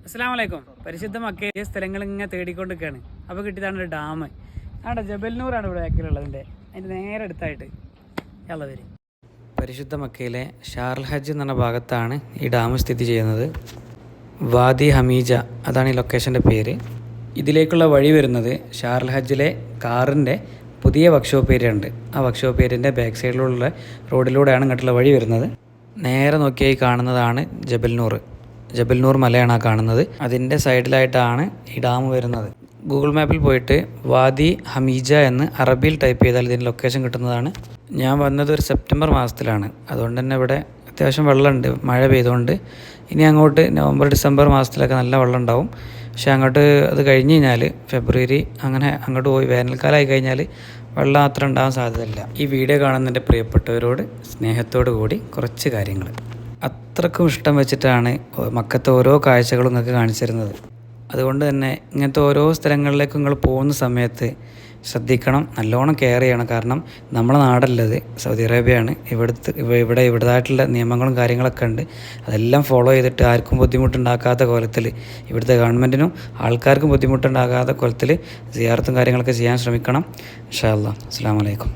അസ്സലാമു അലൈക്കും. പരിശുദ്ധ മക്കയിലെ സ്ഥലങ്ങൾ ഇങ്ങനെ തേടിക്കൊണ്ടിരിക്കുകയാണ്. അപ്പോൾ കിട്ടിയതാണ് ഒരു ഡാം. അവിടെ ജബൽനൂറാണ് ഇവിടെ ബാക്കിലുള്ളത്. അതിൻ്റെ നേരെ അടുത്തായിട്ട് ഉള്ളവർ. പരിശുദ്ധ മക്കയിലെ ഷാർൽ ഹജ്ജ് എന്ന ഭാഗത്താണ് ഈ ഡാം സ്ഥിതി ചെയ്യുന്നത്. വാദി ഹമീജ അതാണ് ഈ ലൊക്കേഷൻ്റെ പേര്. ഇതിലേക്കുള്ള വഴി വരുന്നത് ഷാർൽ ഹജ്ജിലെ കാറിൻ്റെ പുതിയ വർക്ക്ഷോപ്പ് ഏരിയ ഉണ്ട്. ആ വർക്ക്ഷോപ്പ് ഏരിയൻ്റെ ബാക്ക് സൈഡിലുള്ള റോഡിലൂടെയാണ് ഇങ്ങോട്ടുള്ള വഴി വരുന്നത്. നേരെ നോക്കിയായി കാണുന്നതാണ് ജബൽനൂർ മലയാണ് ആ കാണുന്നത്. അതിൻ്റെ സൈഡിലായിട്ടാണ് ഈ ഡാം വരുന്നത്. ഗൂഗിൾ മാപ്പിൽ പോയിട്ട് വാദി ഹമീജ എന്ന് അറബിയിൽ ടൈപ്പ് ചെയ്താൽ ഇതിൻ്റെ ലൊക്കേഷൻ കിട്ടുന്നതാണ്. ഞാൻ വന്നത് ഒരു സെപ്റ്റംബർ മാസത്തിലാണ്. അതുകൊണ്ട് തന്നെ ഇവിടെ അത്യാവശ്യം വെള്ളമുണ്ട്, മഴ പെയ്തുകൊണ്ട്. ഇനി അങ്ങോട്ട് നവംബർ ഡിസംബർ മാസത്തിലൊക്കെ നല്ല വെള്ളം ഉണ്ടാവും. പക്ഷേ അങ്ങോട്ട് അത് കഴിഞ്ഞ് കഴിഞ്ഞാൽ ഫെബ്രുവരി അങ്ങനെ അങ്ങോട്ട് പോയി വേനൽക്കാലമായി കഴിഞ്ഞാൽ വെള്ളം അത്ര ഉണ്ടാകാൻ സാധ്യതയില്ല. ഈ വീഡിയോ കാണുന്ന എൻ്റെ പ്രിയപ്പെട്ടവരോട് സ്നേഹത്തോടു കൂടി കുറച്ച് കാര്യങ്ങൾ. അത്രക്കും ഇഷ്ടം വെച്ചിട്ടാണ് മക്കത്തെ ഓരോ കാഴ്ചകളും നിങ്ങൾക്ക് കാണിച്ചു തരുന്നത്. അതുകൊണ്ട് തന്നെ ഇങ്ങനത്തെ ഓരോ സ്ഥലങ്ങളിലേക്ക് നിങ്ങൾ പോകുന്ന സമയത്ത് ശ്രദ്ധിക്കണം, നല്ലോണം കെയർ ചെയ്യണം. കാരണം നമ്മളെ നാടല്ലത്, സൗദി അറേബ്യയാണ്. ഇവിടേതായിട്ടുള്ള നിയമങ്ങളും കാര്യങ്ങളൊക്കെ ഉണ്ട്. അതെല്ലാം ഫോളോ ചെയ്തിട്ട് ആർക്കും ബുദ്ധിമുട്ടുണ്ടാക്കാത്ത കോലത്തിൽ, ഇവിടുത്തെ ഗവൺമെൻറ്റിനും ആൾക്കാർക്കും ബുദ്ധിമുട്ടുണ്ടാകാത്ത കോലത്തിൽ സിയാറത്തും കാര്യങ്ങളൊക്കെ ചെയ്യാൻ ശ്രമിക്കണം. ഇൻഷാ അല്ലാഹ്. അസ്സലാമു അലൈക്കും.